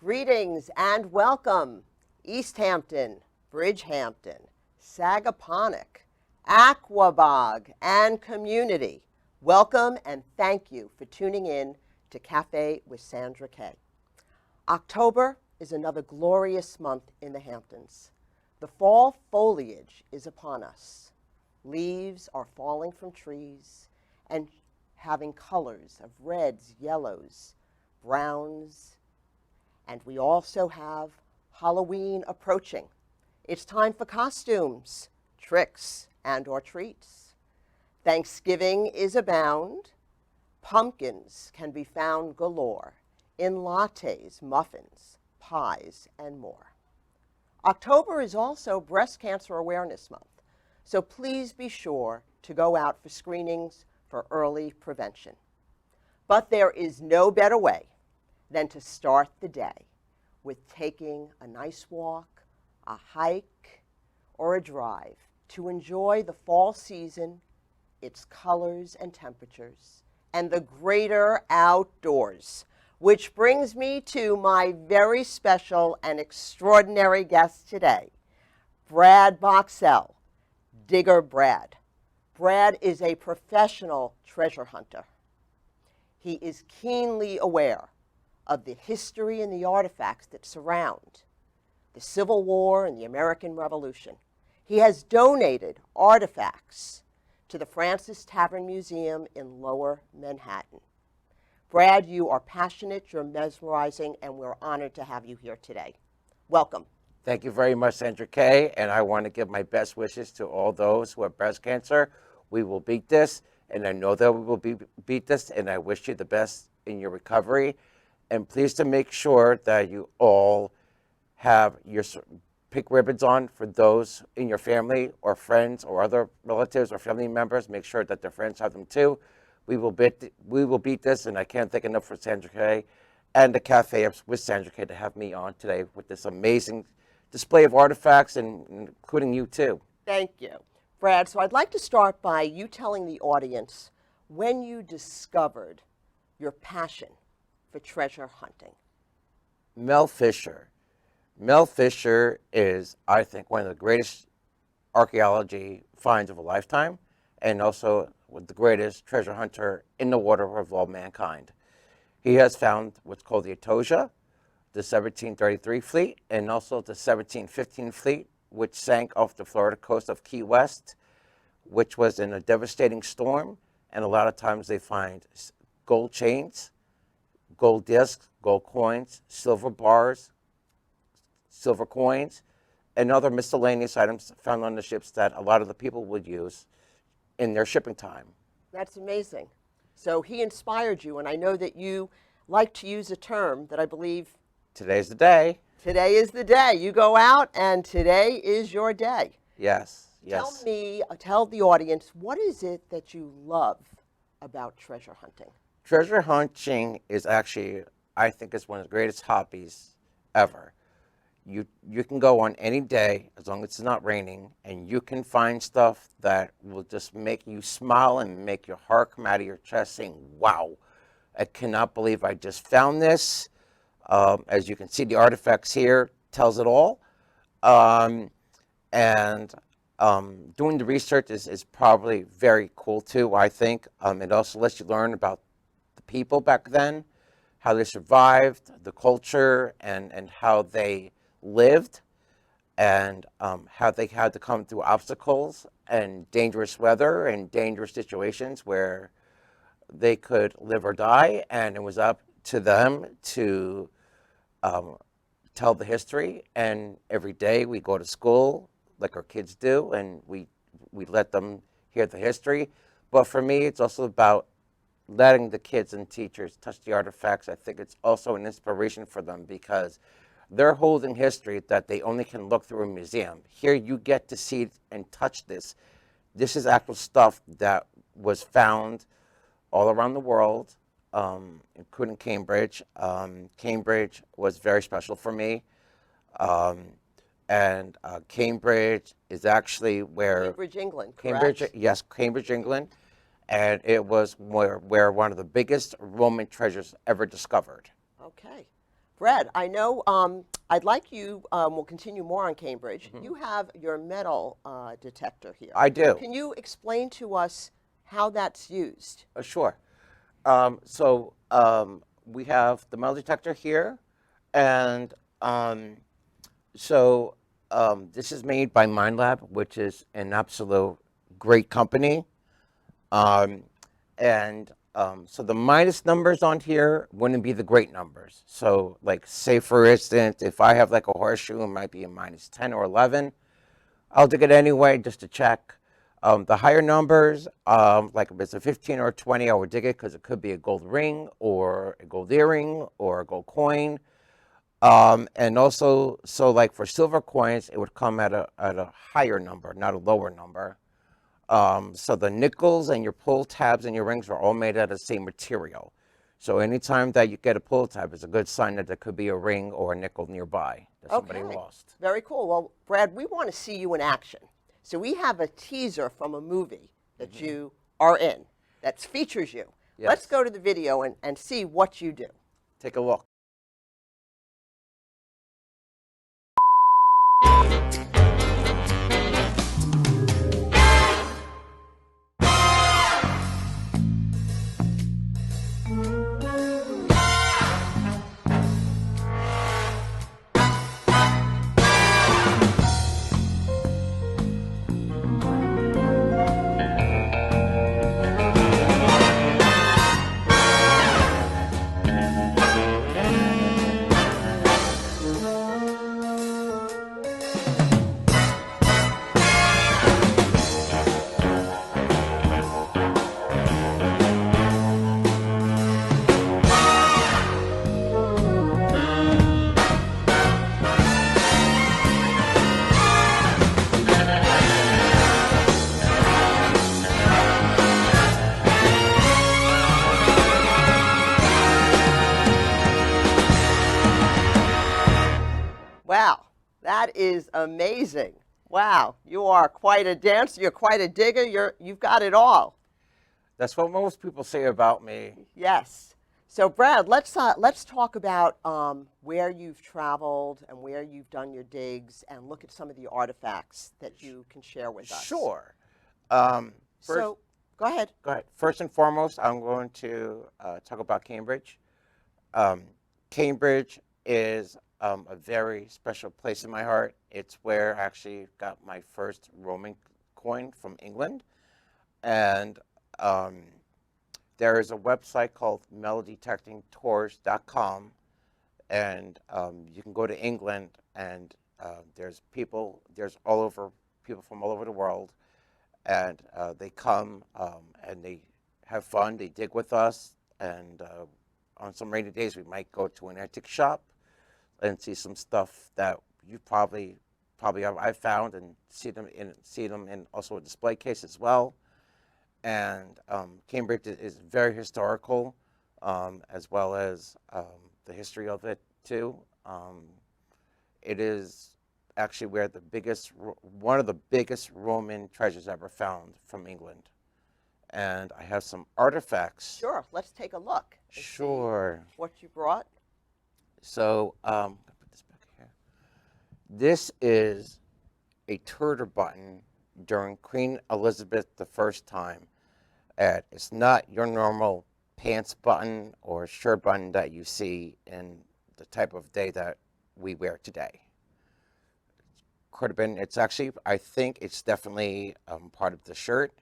Greetings and welcome, East Hampton, Bridgehampton, Sagaponack, Aquabog, and community. Welcome and thank you for tuning in to Café with Sandra K. October is another glorious month in the Hamptons. The fall foliage is upon us. Leaves are falling from trees and having colors of reds, yellows, browns, and we also have Halloween approaching. It's time for costumes, tricks, and/or treats. Thanksgiving is abound. Pumpkins can be found galore in lattes, muffins, pies, and more. October is also Breast Cancer Awareness Month, so please be sure to go out for screenings for early prevention. But there is no better way than to start the day with taking a nice walk, a hike, or a drive to enjoy the fall season, its colors and temperatures, and the greater outdoors. Which brings me to my very special and extraordinary guest today, Brad Bocksel, Digger Brad. Brad is a professional treasure hunter. He is keenly aware of the history and the artifacts that surround the Civil War and the American Revolution. He has donated artifacts to the Francis Tavern Museum in Lower Manhattan. Brad, you are passionate, you're mesmerizing, and we're honored to have you here today. Welcome. Thank you very much, Sandra K. And I want to give my best wishes to all those who have breast cancer. We will beat this, and I know that we will beat this, and I wish you the best in your recovery. And please to make sure that you all have your pink ribbons on for those in your family or friends or other relatives or family members. Make sure that their friends have them too. We will beat this, and I can't thank enough for Sandra K and the Cafe with Sandra K to have me on today with this amazing display of artifacts, and including you too. Thank you. Brad, so I'd like to start by you telling the audience when you discovered your passion for treasure hunting. Mel Fisher. Mel Fisher is, I think, one of the greatest archaeology finds of a lifetime, and also the greatest treasure hunter in the water of all mankind. He has found what's called the a.ka, the 1733 fleet, and also the 1715 fleet, which sank off the Florida coast of Key West, which was in a devastating storm. And a lot of times they find gold chains, gold discs, gold coins, silver bars, silver coins, and other miscellaneous items found on the ships that a lot of the people would use in their shipping time. That's amazing. So he inspired you, and I know that you like to use a term that I believe... Today's the day. Today is the day. You go out, and today is your day. Yes, yes. Tell the audience, what is it that you love about treasure hunting? Treasure hunting is actually, I think, is one of the greatest hobbies ever. You can go on any day, as long as it's not raining, and you can find stuff that will just make you smile and make your heart come out of your chest saying, wow, I cannot believe I just found this. As you can see, the artifacts here tells it all. Doing the research is probably very cool too, I think. It also lets you learn about the people back then, how they survived, the culture, and how they lived, and how they had to come through obstacles and dangerous weather and dangerous situations where they could live or die, and it was up to them to tell the history. And every day we go to school like our kids do, and we let them hear the history. But for me, it's also about letting the kids and teachers touch the artifacts. I think it's also an inspiration for them, because they're holding history that they only can look through a museum. Here you get to see and touch this. this is actual stuff that was found all around the world, including Cambridge. Cambridge was very special for me. Um, and Cambridge is actually where Cambridge, England, Cambridge, correct? yes, Cambridge, England, and it was where one of the biggest Roman treasures ever discovered. Okay. Brad, I know I'd like you, we'll continue more on Cambridge. You have your metal detector here. I do. Can you explain to us how that's used? Sure. So we have the metal detector here, and this is made by MindLab, which is an absolute great company. Um, so the minus numbers on here wouldn't be the great numbers. So like say for instance, if I have like a horseshoe, it might be a minus 10 or 11. I'll dig it anyway just to check. The higher numbers, like if it's a 15 or a 20, I would dig it because it could be a gold ring or a gold earring or a gold coin. And also, so like for silver coins, it would come at a higher number, not a lower number. So the nickels and your pull tabs and your rings are all made out of the same material. So anytime that you get a pull tab, it's a good sign that there could be a ring or a nickel nearby that somebody lost. Very cool. Well, Brad, we want to see you in action. So we have a teaser from a movie that you are in that features you. Yes. Let's go to the video and see what you do. Take a look. Wow, that is amazing. Wow, you are quite a dancer. You're quite a digger. You've got it all. That's what most people say about me. Yes. So, Brad, let's talk about where you've traveled and where you've done your digs, and look at some of the artifacts that you can share with us. Sure. So, go ahead. Go ahead. First and foremost, I'm going to talk about Cambridge. Cambridge is a very special place in my heart. It's where I actually got my first Roman coin from England. And there is a website called melodetectingtours.com. And you can go to England, and there's people from all over the world. And they come and they have fun. They dig with us. And on some rainy days, we might go to an antique shop and see some stuff that you probably I found, and see them in also a display case as well. And Cambridge is very historical, as well as the history of it too. It is actually where one of the biggest Roman treasures ever found from England. And I have some artifacts. Sure, let's take a look. And Sure. see what you brought. So, I'll put this back here. This is a Tudor button during Queen Elizabeth I time. And it's not your normal pants button or shirt button that you see in the type of day that we wear today. Could have been, it's actually, I think it's definitely part of the shirt.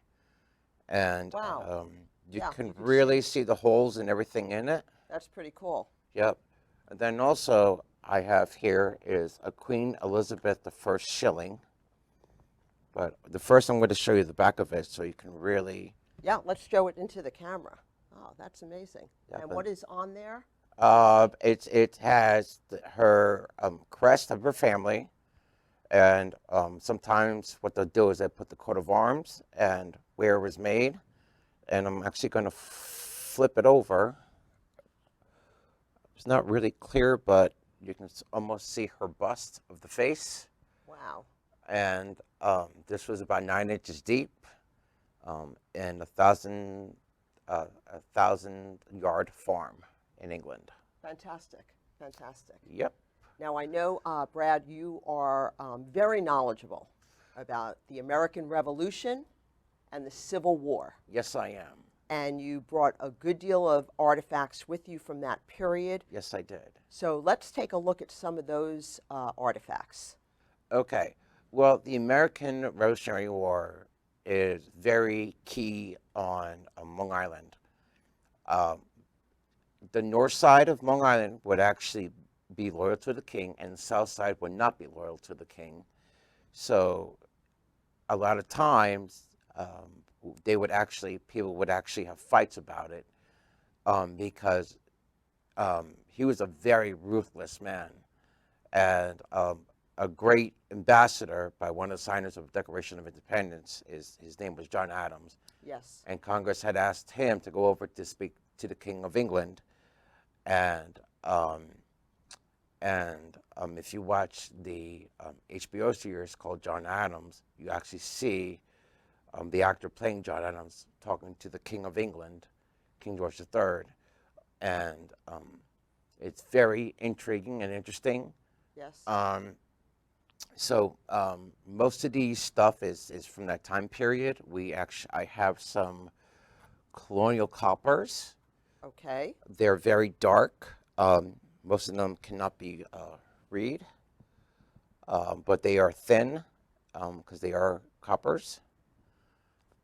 And Wow. you Yeah, can you can really see the holes and everything in it. That's pretty cool. Yep. And then also I have here is a Queen Elizabeth I shilling. But the first I'm going to show you the back of it so you can really. Yeah, let's show it into the camera. Oh, that's amazing. Yep. And what is on there? It has her crest of her family, And sometimes what they'll do is they put the coat of arms and where it was made. And I'm actually going to flip it over. It's not really clear, but you can almost see her bust of the face. Wow. And this was about 9 inches deep in a 1,000-yard farm in England. Fantastic. Fantastic. Yep. Now, I know, Brad, you are very knowledgeable about the American Revolution and the Civil War. Yes, I am. And you brought a good deal of artifacts with you from that period. Yes, I did. So let's take a look at some of those artifacts. Okay. Well, the American Revolutionary War is very key on Long Island. The north side of Long Island would actually be loyal to the king, and the south side would not be loyal to the king. So a lot of times people would actually have fights about it because he was a very ruthless man. And a great ambassador by one of the signers of the Declaration of Independence, his name was John Adams. Yes. And Congress had asked him to go over to speak to the King of England. And if you watch the HBO series called John Adams, you actually see the actor playing John Adams talking to the King of England, King George III. And it's very intriguing and interesting. Yes. So most of these stuff is from that time period. I have some colonial coppers. Okay. They're very dark. Most of them cannot be read, but they are thin because they are coppers.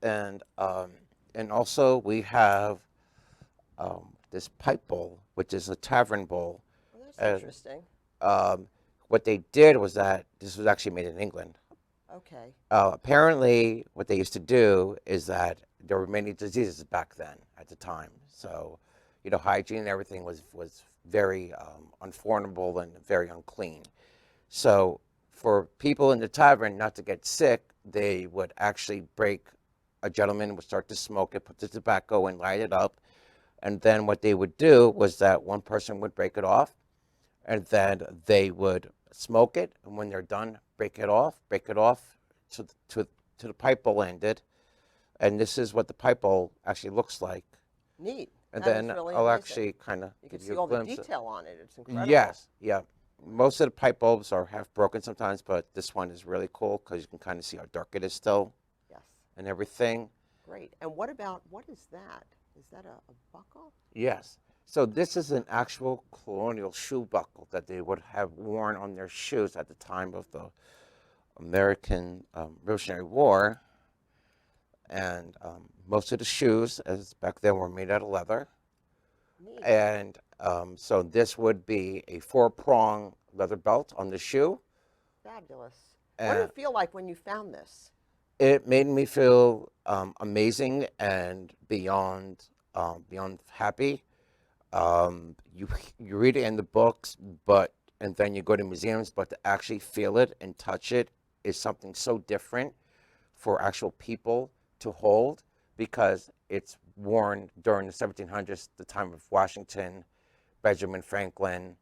And also we have this pipe bowl, which is a tavern bowl. Well, that's interesting. What they did was that this was actually made in England. Okay. Apparently, what they used to do is that there were many diseases back then at the time. So, hygiene and everything was very unfathomable and very unclean. So for people in the tavern not to get sick, they would actually a gentleman would start to smoke it, put the tobacco and light it up. And then what they would do was that one person would break it off, and then they would smoke it. And when they're done, break it off to the pipe bowl ended. And this is what the pipe bowl actually looks like. Neat. And That then is really I'll amazing. actually kind of You can give see you all a the glimpse. detail on it. It's incredible. Yes, yeah. Most of the pipe bulbs are half broken sometimes, but this one is really cool because you can kind of see how dark it is still. Yes. And everything. Great. And what is that? Is that a buckle? Yes. So this is an actual colonial shoe buckle that they would have worn on their shoes at the time of the American Revolutionary War. And most of the shoes, as back then, were made out of leather. Neat. And so this would be a 4-prong leather belt on the shoe. Fabulous. What did it feel like when you found this? It made me feel amazing and beyond happy. You read it in the books, and then you go to museums, but to actually feel it and touch it is something so different for actual people to hold, because it's worn during the 1700s, the time of Washington, Benjamin Franklin,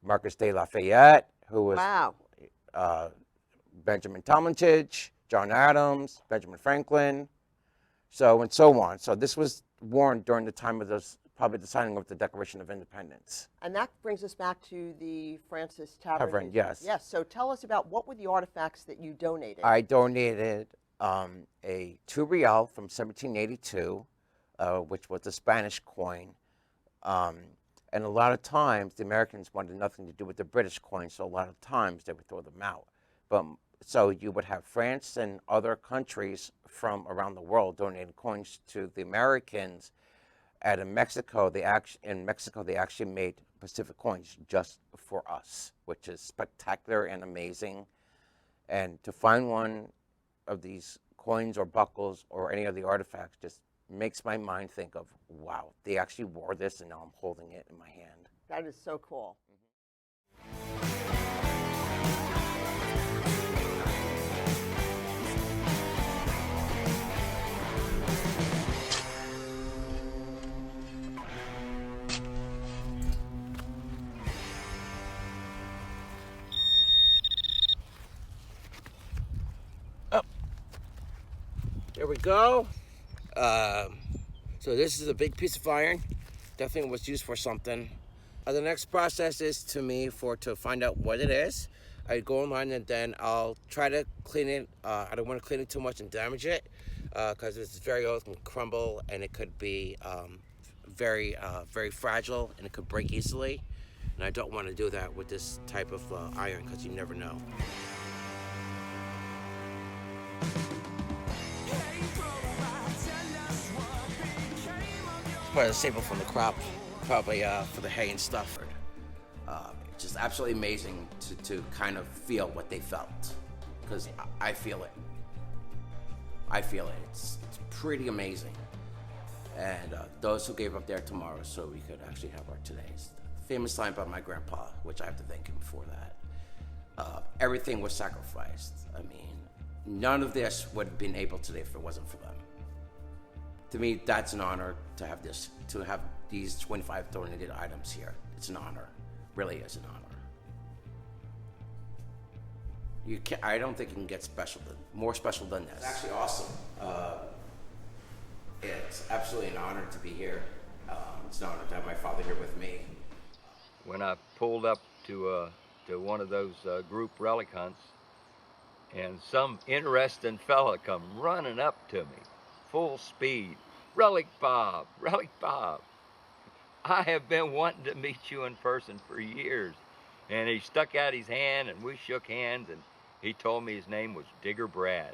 Marcus de Lafayette, who was Wow. Benjamin Talmadge, John Adams, Benjamin Franklin, and so on. So this was worn during the time of probably the signing of the Declaration of Independence. And that brings us back to the Francis Tavern. Tavern, yes. Yes. So tell us about what were the artifacts that you donated? I donated a 2 real from 1782, which was a Spanish coin. And a lot of times the Americans wanted nothing to do with the British coins, so a lot of times they would throw them out. So you would have France and other countries from around the world donating coins to the Americans. And in Mexico, they actually made Pacific coins just for us, which is spectacular and amazing. And to find one of these coins or buckles or any of the artifacts just makes my mind think of, wow, they actually wore this and now I'm holding it in my hand. That is so cool. Mm-hmm. There we go. So this is a big piece of iron. Definitely was used for something. The next process is to find out what it is. I go online and then I'll try to clean it. I don't want to clean it too much and damage it because it's very old and crumble, and it could be very fragile, and it could break easily. And I don't want to do that with this type of iron because you never know. Probably a staple from the crop, probably for the hay and stuff. Just absolutely amazing to kind of feel what they felt, because I feel it. I feel it. It's pretty amazing. And those who gave up their tomorrows so we could actually have our todays. Famous line by my grandpa, which I have to thank him for that. Everything was sacrificed. I mean, none of this would have been able today if it wasn't for them. To me, that's an honor to have this, to have these 25 donated items here. It's an honor. Really is an honor. I don't think you can get more special than this. It's actually awesome. It's absolutely an honor to be here. It's an honor to have my father here with me. When I pulled up to one of those group relic hunts, and some interesting fella come running up to me, full speed. Relic Bob, Relic Bob. I have been wanting to meet you in person for years. And he stuck out his hand and we shook hands, and he told me his name was Digger Brad.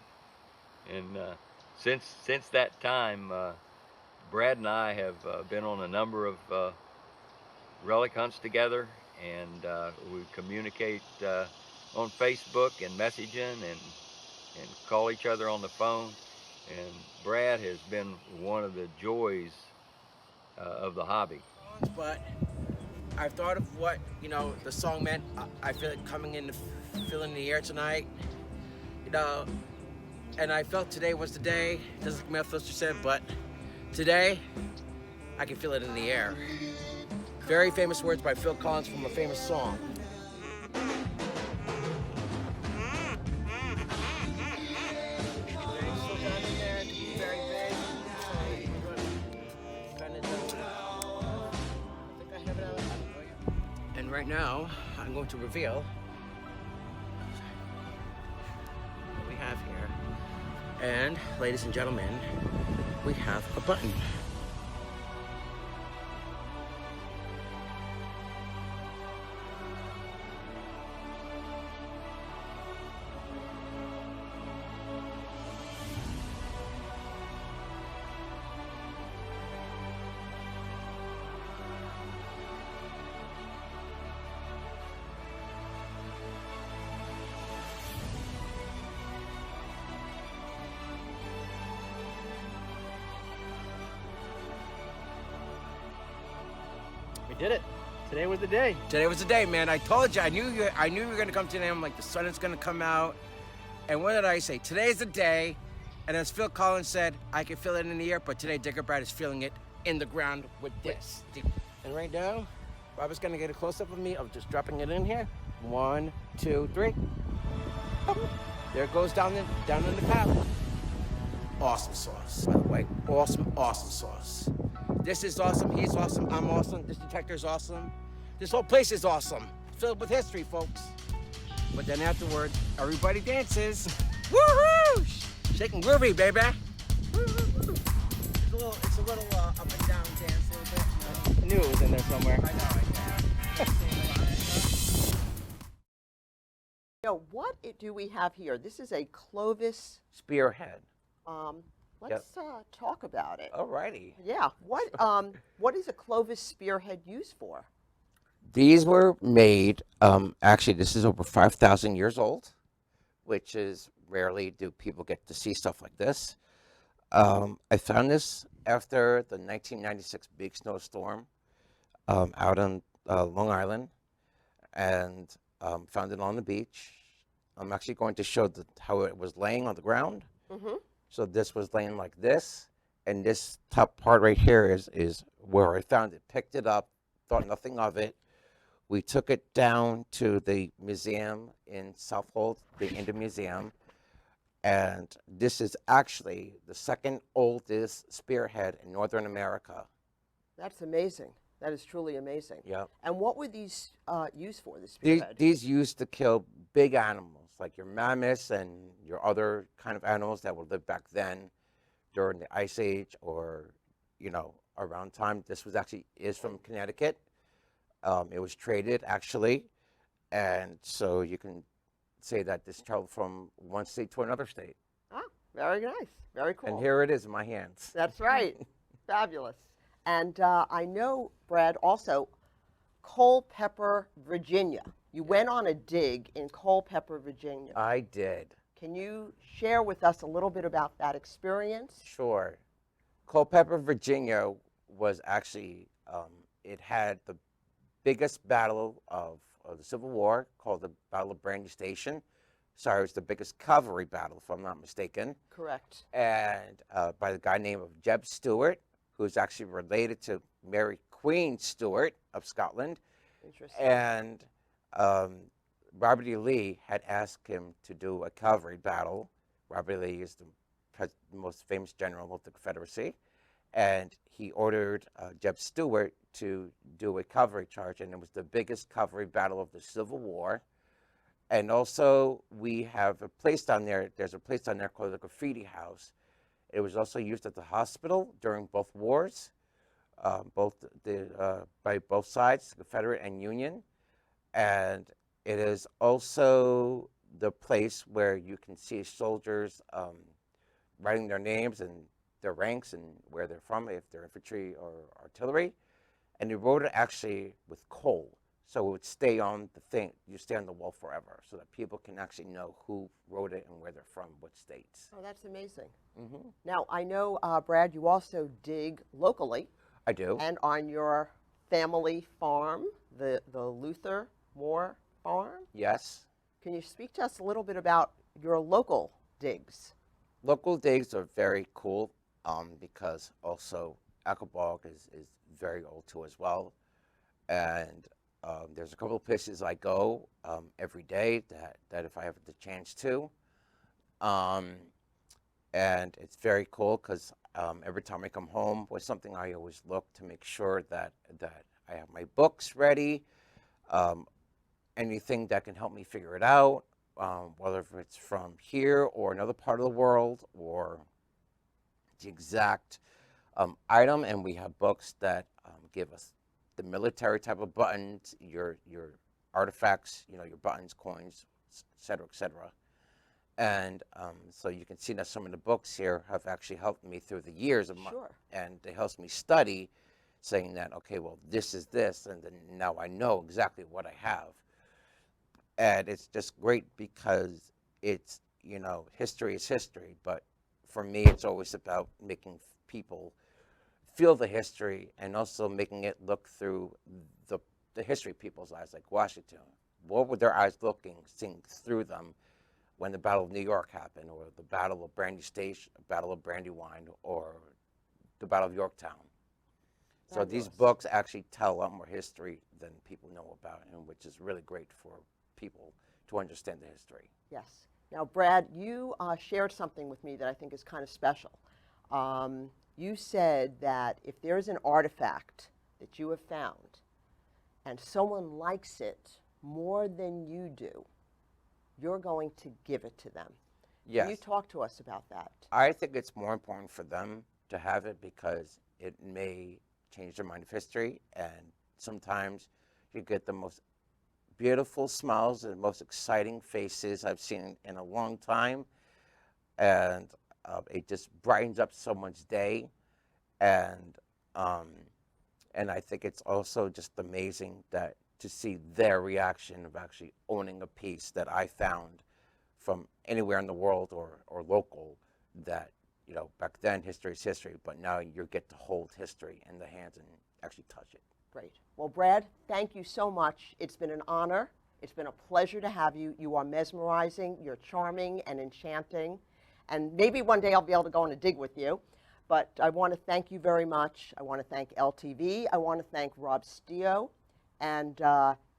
And since that time, Brad and I have been on a number of relic hunts together, and we communicate on Facebook and messaging and call each other on the phone. And Brad has been one of the joys of the hobby. But I've thought of what, the song meant. I feel it coming in, feeling the air tonight, and I felt today was the day. Just like Mel Foster said, but today, I can feel it in the air. Very famous words by Phil Collins from a famous song. And right now, I'm going to reveal what we have here. And, ladies and gentlemen, we have a button. We did it. Today was the day. Today was the day, man. I told you. I knew you were gonna come today. I'm like, the sun is gonna come out. And what did I say? Today's the day. And as Phil Collins said, I can feel it in the air, but today Digger Brad is feeling it in the ground with this. And right now, Robert's gonna get a close-up of me of just dropping it in here. 1, 2, 3. Oh, there it goes down in the pallet. Awesome sauce, by the way. Awesome sauce. This is awesome, he's awesome, I'm awesome, this detector's awesome. This whole place is awesome. Filled with history, folks. But then afterwards, everybody dances. Woohoo! Shaking groovy, baby. Woo-hoo-hoo. It's a little up and down dance a little bit. I knew it was in there somewhere. I know. What do we have here? This is a Clovis. Spearhead. Let's talk about it. Alrighty. Yeah. What is a Clovis spearhead used for? These were made, actually this is over 5,000 years old, which is rarely do people get to see stuff like this. I found this after the 1996 big snowstorm out on Long Island, and found it on the beach. I'm actually going to show how it was laying on the ground. Mm-hmm. So this was laying like this, and this top part right here is where I found it. Picked it up, thought nothing of it. We took it down to the museum in Southold, the Indian Museum, And this is actually the second oldest spearhead in Northern America. That's amazing. That is truly amazing. Yep. And what were these used for, the These, spearhead? these used to kill big animals like your mammoths and your other kind of animals that would live back then during the Ice Age or, around time. This was actually is from Connecticut. It was traded actually. And so you can say that this traveled from one state to another state. Ah, very nice. Very cool. And here it is in my hands. That's right. Fabulous. And I know, Brad, also Culpeper, Virginia. You went on a dig in Culpeper, Virginia. I did. Can you share with us a little bit about that experience? Sure. Culpeper, Virginia was actually, it had the biggest battle of the Civil War called the Battle of Brandy Station. Sorry, it was the biggest cavalry battle, if I'm not mistaken. Correct. And by the guy named Jeb Stuart, who's actually related to Mary Queen Stuart of Scotland. Interesting. And Robert E. Lee had asked him to do a cavalry battle. Robert E. Lee is the most famous general of the Confederacy. And he ordered Jeb Stuart to do a cavalry charge, and it was the biggest cavalry battle of the Civil War. And also, we have a place down there, there's a place down there called the Graffiti House. It was also used at the hospital during both wars, by both sides, Confederate and Union. And it is also the place where you can see soldiers writing their names and their ranks and where they're from, if they're infantry or artillery. And they wrote it actually with coal. So it would stay on the thing, you stay on the wall forever, so that people can actually know who wrote it and where they're from, what states. Oh, that's amazing. Mm-hmm. Now, I know, Brad, you also dig locally. I do. And on your family farm, the Luther Moore Farm. Yes. Can you speak to us a little bit about your local digs? Local digs are very cool because also a.ka is very old too as well. And there's a couple of places I go every day that if I have the chance to. And it's very cool because every time I come home with something, I always look to make sure that I have my books ready, anything that can help me figure it out, whether it's from here or another part of the world or the exact item. And we have books that give us the military type of buttons, your artifacts, your buttons, coins, et cetera. And so you can see that some of the books here have actually helped me through the years of Sure. and it helps me study, saying that, okay, well, this is this, and then now I know exactly what I have. And it's just great because it's, history is history, but for me, it's always about making people feel the history and also making it look through the history people's eyes, like Washington. What were their eyes seeing through them when the Battle of New York happened, or the Battle of Brandy Station, Battle of Brandywine, or the Battle of Yorktown? So these books actually tell a lot more history than people know about, and which is really great for people to understand the history. Yes. Now, Brad, you shared something with me that I think is kind of special. You said that if there's an artifact that you have found and someone likes it more than you do, you're going to give it to them. Yes. Can you talk to us about that? I think it's more important for them to have it because it may change their mind of history, and sometimes you get the most beautiful smiles and the most exciting faces I've seen in a long time, and it just brightens up someone's day, and I think it's also just amazing that to see their reaction of actually owning a piece that I found from anywhere in the world or local. That back then history is history, but now you get to hold history in the hands and actually touch it. Great. Well, Brad, thank you so much. It's been an honor. It's been a pleasure to have you. You are mesmerizing. You're charming and enchanting. And maybe one day I'll be able to go on a dig with you. But I want to thank you very much. I want to thank LTV. I want to thank Rob Stio. And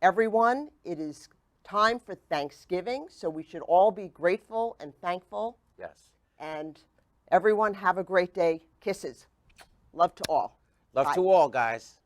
everyone, it is time for Thanksgiving, so we should all be grateful and thankful Yes. And everyone have a great day. Kisses. Love to all. Love Bye. to all, guys.